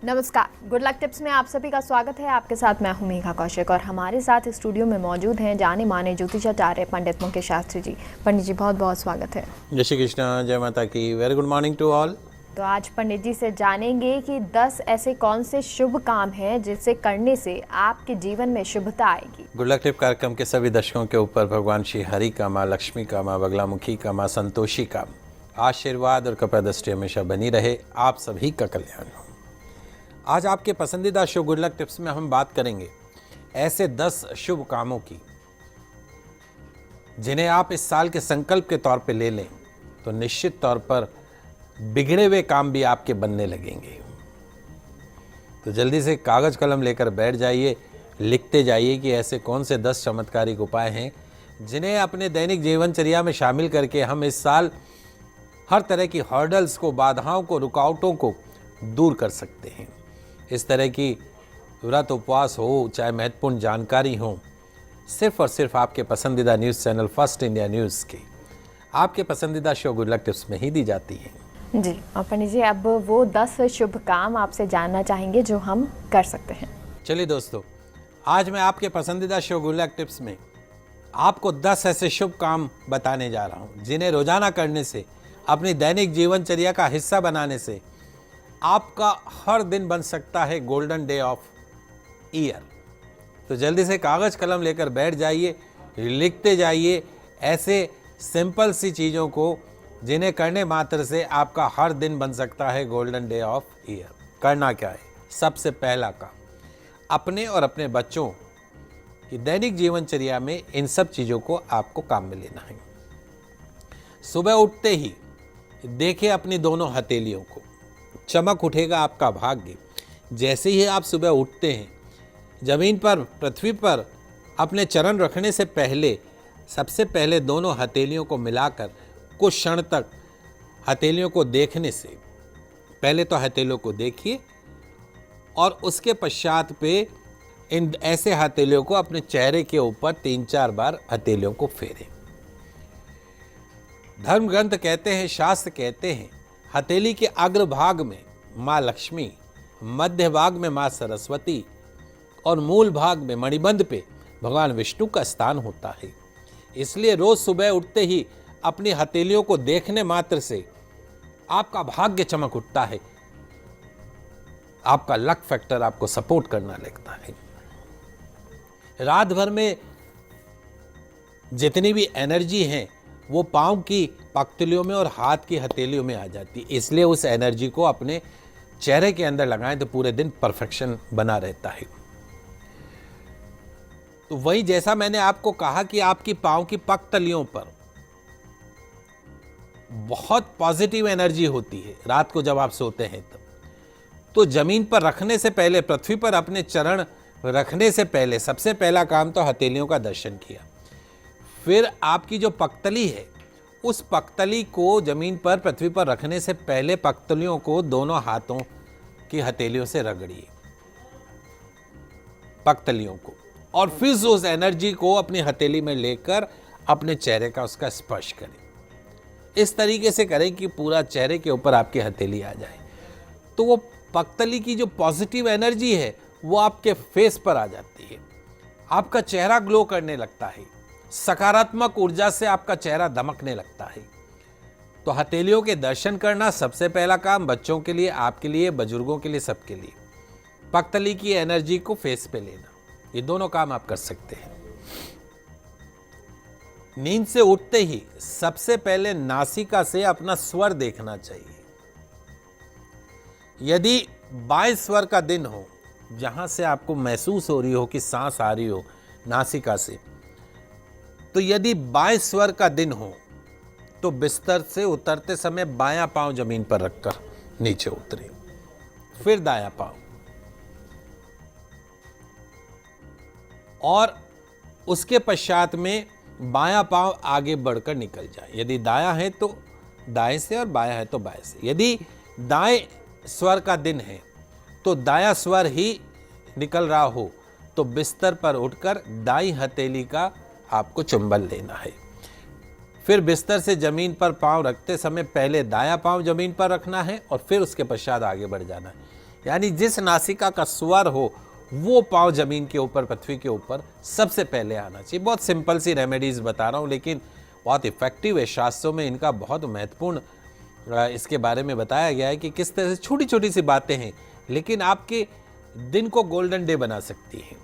नमस्कार, good luck tips में आप सभी का स्वागत है। आपके साथ मैं हूं मेघा कौशिक और हमारे साथ स्टूडियो में मौजूद हैं जाने माने ज्योतिषाचार्य पंडित मुकेश शास्त्री जी। पंडित जी बहुत बहुत स्वागत है। जय श्री कृष्ण, जय माता की। Very good morning to all. तो आज पंडित जी से जानेंगे कि 10 ऐसे कौन से शुभ काम हैं जिसे करने से आपके जीवन में शुभता आएगी। गुड लक टिप कार्यक्रम के सभी दर्शकों के ऊपर भगवान श्री हरि का, माँ लक्ष्मी का, माँ बगलामुखी का, माँ संतोषी का आशीर्वाद और कृपा दृष्टि हमेशा बनी रहे। आप सभी का कल्याण हो। आज आपके पसंदीदा शो गुड लक टिप्स में हम बात करेंगे ऐसे 10 शुभ कामों की जिन्हें आप इस साल के संकल्प के तौर पे ले लें तो निश्चित तौर पर बिगड़े हुए काम भी आपके बनने लगेंगे। तो जल्दी से कागज कलम लेकर बैठ जाइए, लिखते जाइए कि ऐसे कौन से 10 चमत्कारिक उपाय हैं जिन्हें अपने दैनिक जीवनचर्या में शामिल करके हम इस साल हर तरह की हर्डल्स को, बाधाओं को, रुकावटों को दूर कर सकते हैं। इस तरह की व्रत उपवास हो, चाहे महत्वपूर्ण जानकारी हो, सिर्फ और सिर्फ आपके पसंदीदा news channel first India news के आपके पसंदीदा शो गुड लक टिप्स में ही दी जाती हैं। जी, और पंडित जी अब वो 10 शुभ काम आपसे जानना चाहेंगे जो हम कर सकते हैं। चलिए दोस्तों, आज मैं आपके पसंदीदा शो गुड लक टिप्स में आपको 10 ऐसे शुभ काम बताने जा रहा हूँ जिन्हें रोजाना करने से, अपनी दैनिक जीवनचर्या का हिस्सा बनाने से आपका हर दिन बन सकता है गोल्डन डे ऑफ ईयर। तो जल्दी से कागज कलम लेकर बैठ जाइए, लिखते जाइए ऐसे सिंपल सी चीज़ों को जिन्हें करने मात्र से आपका हर दिन बन सकता है गोल्डन डे ऑफ ईयर। करना क्या है? सबसे पहला काम, अपने और अपने बच्चों की दैनिक जीवनचर्या में इन सब चीज़ों को आपको काम में लेना है। सुबह उठते ही देखिए अपनी दोनों हथेलियों को, चमक उठेगा आपका भाग्य। जैसे ही आप सुबह उठते हैं, जमीन पर, पृथ्वी पर अपने चरण रखने से पहले सबसे पहले दोनों हथेलियों को मिलाकर कुछ क्षण तक हथेलियों को देखने से पहले तो हथेलियों को देखिए और उसके पश्चात पे इन ऐसे हथेलियों को अपने चेहरे के ऊपर 3-4 बार हथेलियों को फेरें। धर्म ग्रंथ कहते हैं, शास्त्र कहते हैं, हथेली के अग्रभाग में माँ लक्ष्मी, मध्य भाग में माँ सरस्वती और मूल भाग में मणिबंध पे भगवान विष्णु का स्थान होता है। इसलिए रोज सुबह उठते ही अपनी हथेलियों को देखने मात्र से आपका भाग्य चमक उठता है, आपका लक फैक्टर आपको सपोर्ट करना लगता है। रात भर में जितनी भी एनर्जी है वो पांव की पख्तलियों में और हाथ की हथेलियों में आ जाती है। इसलिए उस एनर्जी को अपने चेहरे के अंदर लगाएं तो पूरे दिन परफेक्शन बना रहता है। तो वही जैसा मैंने आपको कहा कि आपकी पांव की पख्तलियों पर बहुत पॉजिटिव एनर्जी होती है रात को जब आप सोते हैं तब, तो जमीन पर रखने से पहले, पृथ्वी पर अपने चरण रखने से पहले सबसे पहला काम तो हथेलियों का दर्शन किया। फिर आपकी जो पख्तली है उस पख्तली को जमीन पर, पृथ्वी पर रखने से पहले पख्तलियों को दोनों हाथों की हथेलियों से रगड़िए, पख्तलियों को, और फिर उस एनर्जी को अपनी हथेली में लेकर अपने चेहरे का उसका स्पर्श करें। इस तरीके से करें कि पूरा चेहरे के ऊपर आपकी हथेली आ जाए, तो वो पख्तली की जो पॉजिटिव एनर्जी है वो आपके फेस पर आ जाती है। आपका चेहरा ग्लो करने लगता है, सकारात्मक ऊर्जा से आपका चेहरा दमकने लगता है। तो हथेलियों के दर्शन करना सबसे पहला काम, बच्चों के लिए, आपके लिए, बुजुर्गों के लिए, सबके लिए। पख्तली की एनर्जी को फेस पे लेना, ये दोनों काम आप कर सकते हैं। नींद से उठते ही सबसे पहले नासिका से अपना स्वर देखना चाहिए। यदि बाएं स्वर का दिन हो, जहां से आपको महसूस हो रही हो कि सांस आ रही हो नासिका से, तो यदि बाएं स्वर का दिन हो तो बिस्तर से उतरते समय बायां पांव जमीन पर रखकर नीचे उतरे, फिर दायां पांव, और उसके पश्चात में बायां पांव आगे बढ़कर निकल जाए। यदि दायां है तो दाएं से और बायां है तो बाएं से। यदि दाएं स्वर का दिन है तो दायां स्वर ही निकल रहा हो तो बिस्तर पर उठकर दाईं हथेली का आपको चुंबन लेना है। फिर बिस्तर से जमीन पर पांव रखते समय पहले दायां पांव जमीन पर रखना है और फिर उसके पश्चात आगे बढ़ जाना है। यानी जिस नासिका का स्वर हो वो पांव जमीन के ऊपर, पृथ्वी के ऊपर सबसे पहले आना चाहिए। बहुत सिंपल सी रेमेडीज बता रहा हूँ, लेकिन बहुत इफेक्टिव है। शास्त्रों में इनका बहुत महत्वपूर्ण इसके बारे में बताया गया है कि किस तरह से छोटी छोटी सी बातें हैं लेकिन आपके दिन को गोल्डन डे बना सकती है।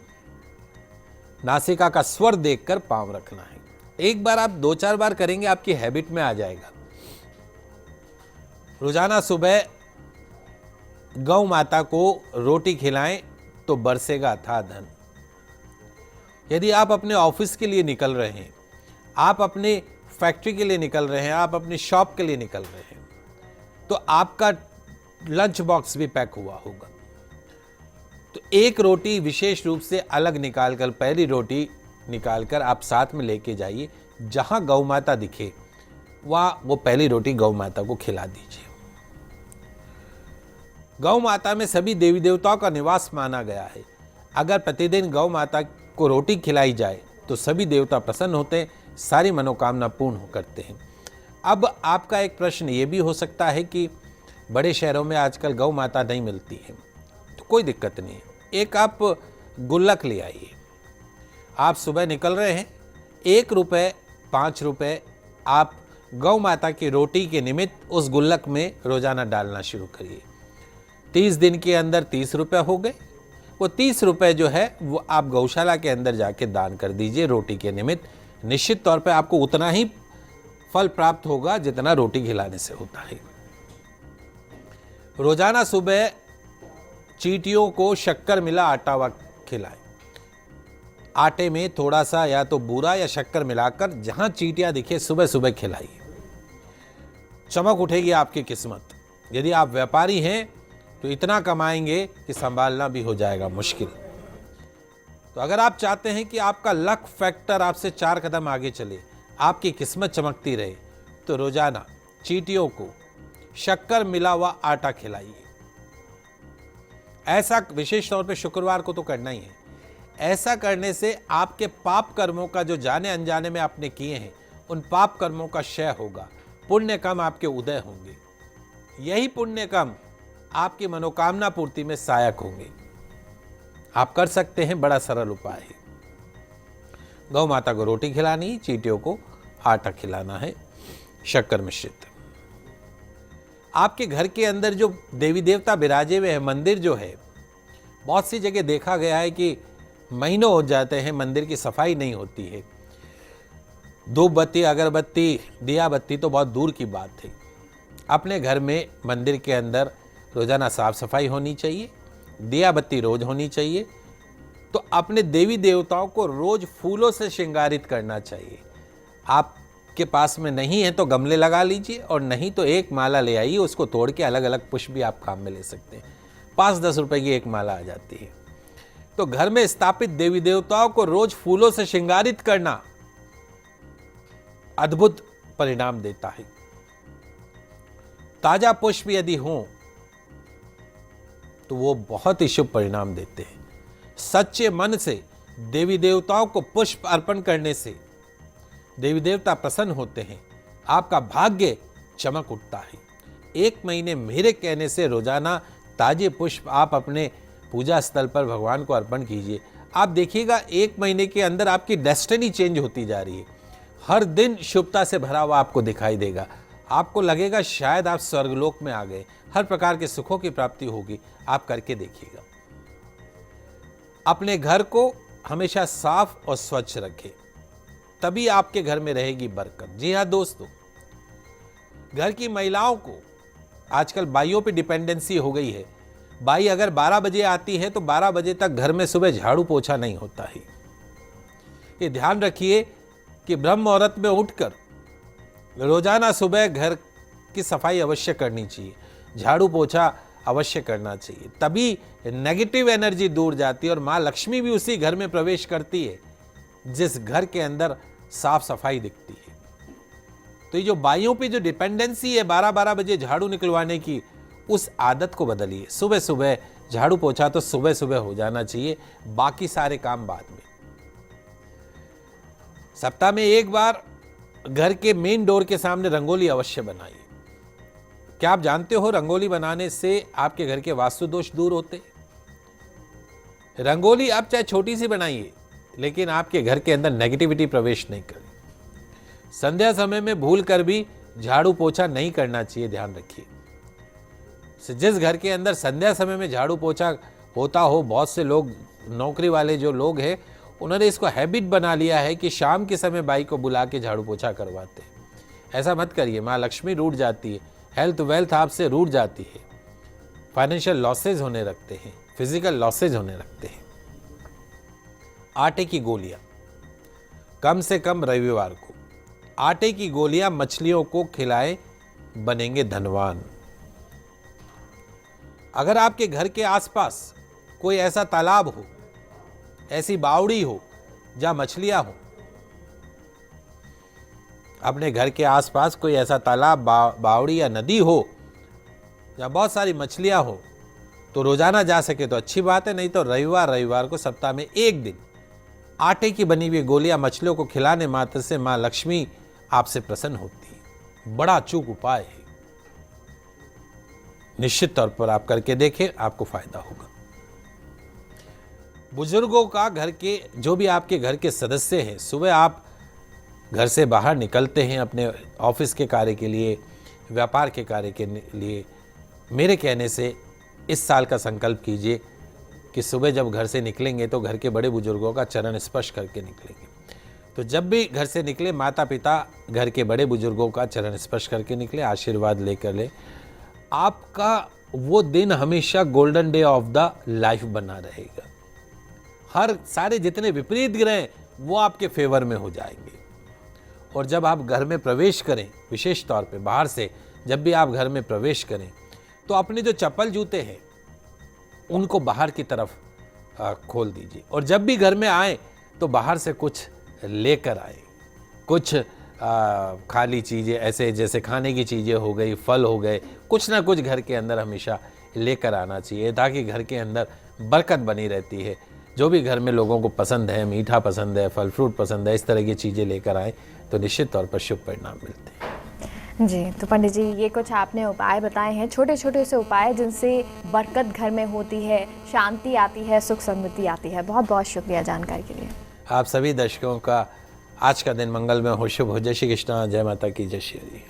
नासिका का स्वर देखकर पांव रखना है। एक बार आप 2-4 बार करेंगे, आपकी हैबिट में आ जाएगा। रोजाना सुबह गौ माता को रोटी खिलाएं तो बरसेगा अथाह धन। यदि आप अपने ऑफिस के लिए निकल रहे हैं, आप अपने फैक्ट्री के लिए निकल रहे हैं, आप अपनी शॉप के लिए निकल रहे हैं, तो आपका लंच बॉक्स भी पैक हुआ होगा। तो एक रोटी विशेष रूप से अलग निकालकर, पहली रोटी निकालकर आप साथ में लेके जाइए। जहां गौ माता दिखे वहां वो पहली रोटी गौ माता को खिला दीजिए। गौ माता में सभी देवी देवताओं का निवास माना गया है। अगर प्रतिदिन गौ माता को रोटी खिलाई जाए तो सभी देवता प्रसन्न होते हैं, सारी मनोकामना पूर्ण करते हैं। अब आपका एक प्रश्न ये भी हो सकता है कि बड़े शहरों में आजकल गौ माता नहीं मिलती है, तो कोई दिक्कत नहीं है। एक आप गुल्लक ले आइए। आप सुबह निकल रहे हैं, 1 रुपये 5 रुपये आप गौ माता की रोटी के निमित्त उस गुल्लक में रोजाना डालना शुरू करिए। 30 दिन के अंदर 30 रुपये हो गए। वो 30 रुपये जो है वो आप गौशाला के अंदर जाके दान कर दीजिए रोटी के निमित्त। निश्चित तौर पे आपको उतना ही फल प्राप्त होगा जितना रोटी खिलाने से होता है। रोजाना सुबह चींटियों को शक्कर मिला आटा व खिलाएं। आटे में थोड़ा सा या तो बूरा या शक्कर मिलाकर जहां चींटियां दिखे सुबह सुबह खिलाइए। चमक उठेगी आपकी किस्मत। यदि आप व्यापारी हैं तो इतना कमाएंगे कि संभालना भी हो जाएगा मुश्किल। तो अगर आप चाहते हैं कि आपका लक फैक्टर आपसे 4 कदम आगे चले, आपकी किस्मत चमकती रहे, तो रोजाना चींटियों को शक्कर मिला हुआ आटा खिलाइए। ऐसा विशेष तौर पे शुक्रवार को तो करना ही है। ऐसा करने से आपके पाप कर्मों का जो जाने अनजाने में आपने किए हैं, उन पाप कर्मों का क्षय होगा, पुण्य कर्म आपके उदय होंगे। यही पुण्य कर्म आपकी मनोकामना पूर्ति में सहायक होंगे। आप कर सकते हैं, बड़ा सरल उपाय है। गौ माता को रोटी खिलानी, चींटियों को आटा खिलाना है शक्कर मिश्रित। आपके घर के अंदर जो देवी देवता विराजे हुए हैं, मंदिर जो है, बहुत सी जगह देखा गया है कि महीनों हो जाते हैं मंदिर की सफाई नहीं होती है। धूप बत्ती, अगरबत्ती, दिया बत्ती तो बहुत दूर की बात थी। अपने घर में मंदिर के अंदर रोजाना साफ सफाई होनी चाहिए, दिया बत्ती रोज होनी चाहिए। तो अपने देवी देवताओं को रोज फूलों से श्रृंगारित करना चाहिए। आपके पास में नहीं है तो गमले लगा लीजिए, और नहीं तो एक माला ले आइए, उसको तोड़ के अलग अलग पुष्प भी आप काम में ले सकते हैं। 5-10 रुपए की एक माला आ जाती है। तो घर में स्थापित देवी देवताओं को रोज फूलों से श्रृंगारित करना अद्भुत परिणाम देता है। ताजा पुष्प यदि हो तो वो बहुत ही शुभ परिणाम देते हैं। सच्चे मन से देवी देवताओं को पुष्प अर्पण करने से देवी देवता प्रसन्न होते हैं, आपका भाग्य चमक उठता है। 1 महीने मेरे कहने से रोजाना ताजे पुष्प आप अपने पूजा स्थल पर भगवान को अर्पण कीजिए। आप देखिएगा 1 महीने के अंदर आपकी डेस्टिनी चेंज होती जा रही है। हर दिन शुभता से भरा हुआ आपको दिखाई देगा। आपको लगेगा शायद आप स्वर्गलोक में आ गए। हर प्रकार के सुखों की प्राप्ति होगी। आप करके देखिएगा। अपने घर को हमेशा साफ और स्वच्छ रखें, तभी आपके घर में रहेगी बरकत। जी हाँ दोस्तों, घर की महिलाओं को आजकल बाइयों पे डिपेंडेंसी हो गई है। बाई अगर 12 बजे आती है तो 12 बजे तक घर में सुबह झाड़ू पोछा नहीं होता है। ये ध्यान रखिए कि ब्रह्म मुहूर्त में उठकर रोजाना सुबह घर की सफाई अवश्य करनी चाहिए, झाड़ू पोछा अवश्य करना चाहिए। तभी नेगेटिव एनर्जी दूर जाती है और माँ लक्ष्मी भी उसी घर में प्रवेश करती है जिस घर के अंदर साफ सफाई दिखती है। तो ये जो बाइयों पे जो डिपेंडेंसी है 12-12 बजे झाड़ू निकलवाने की, उस आदत को बदलिए। सुबह सुबह झाड़ू पोछा तो सुबह सुबह हो जाना चाहिए, बाकी सारे काम बाद में। सप्ताह में 1 बार घर के मेन डोर के सामने रंगोली अवश्य बनाइए। क्या आप जानते हो रंगोली बनाने से आपके घर के वास्तु दोष दूर होते? रंगोली आप चाहे छोटी सी बनाइए, लेकिन आपके घर के अंदर नेगेटिविटी प्रवेश नहीं करे। संध्या समय में भूल कर भी झाड़ू पोछा नहीं करना चाहिए, ध्यान रखिए। जिस घर के अंदर संध्या समय में झाड़ू पोछा होता हो, बहुत से लोग नौकरी वाले जो लोग हैं उन्होंने इसको हैबिट बना लिया है कि शाम के समय बाई को बुला के झाड़ू पोछा करवाते हैं। ऐसा मत करिए, माँ लक्ष्मी रूठ जाती है, हेल्थ वेल्थ आपसे रूठ जाती है, फाइनेंशियल लॉसेज होने लगते हैं, फिजिकल लॉसेज होने लगते हैं। आटे की गोलियां कम से कम रविवार को आटे की गोलियां मछलियों को खिलाए, बनेंगे धनवान। अगर आपके घर के आसपास कोई ऐसा तालाब हो, ऐसी बावड़ी हो जहां मछलियां हो, अपने घर के आसपास कोई ऐसा तालाब, बावड़ी या नदी हो जहां बहुत सारी मछलियां हो, तो रोजाना जा सके तो अच्छी बात है, नहीं तो रविवार को सप्ताह में एक दिन आटे की बनी हुई गोलियां मछलियों को खिलाने मात्र से मां लक्ष्मी आपसे प्रसन्न होती है। बड़ा अचूक उपाय है, निश्चित तौर पर आप करके देखें, आपको फायदा होगा। बुजुर्गों का घर के जो भी आपके घर के सदस्य हैं, सुबह आप घर से बाहर निकलते हैं अपने ऑफिस के कार्य के लिए, व्यापार के कार्य के लिए, मेरे कहने से इस साल का संकल्प कीजिए कि सुबह जब घर से निकलेंगे तो घर के बड़े बुजुर्गों का चरण स्पर्श करके निकलेंगे। तो जब भी घर से निकले, माता पिता घर के बड़े बुजुर्गों का चरण स्पर्श करके निकले, आशीर्वाद लेकर ले। आपका वो दिन हमेशा golden day of the life बना रहेगा। हर सारे जितने विपरीत ग्रह वो आपके फेवर में हो जाएंगे। और जब आप घर में प्रवेश करें, विशेष तौर पे बाहर से जब भी आप घर में प्रवेश करें, तो अपने जो चप्पल जूते हैं उनको बाहर की तरफ खोल दीजिए। और जब भी घर में आए तो बाहर से कुछ लेकर आए, कुछ खाली चीज़ें, ऐसे जैसे खाने की चीज़ें हो गई, फल हो गए, कुछ ना कुछ घर के अंदर हमेशा लेकर आना चाहिए, ताकि घर के अंदर बरकत बनी रहती है। जो भी घर में लोगों को पसंद है, मीठा पसंद है, फल फ्रूट पसंद है, इस तरह की चीज़ें लेकर आए तो निश्चित तौर पर शुभ परिणाम मिलते हैं। जी, तो पंडित जी ये कुछ आपने उपाय बताए हैं, छोटे छोटे से उपाय जिनसे बरकत घर में होती है, शांति आती है, सुख समृद्धि आती है। बहुत बहुत शुक्रिया जानकारी के लिए। आप सभी दर्शकों का आज का दिन मंगलमय हो, शुभ हो। जय श्री कृष्णा, जय माता की, जय श्री हरि।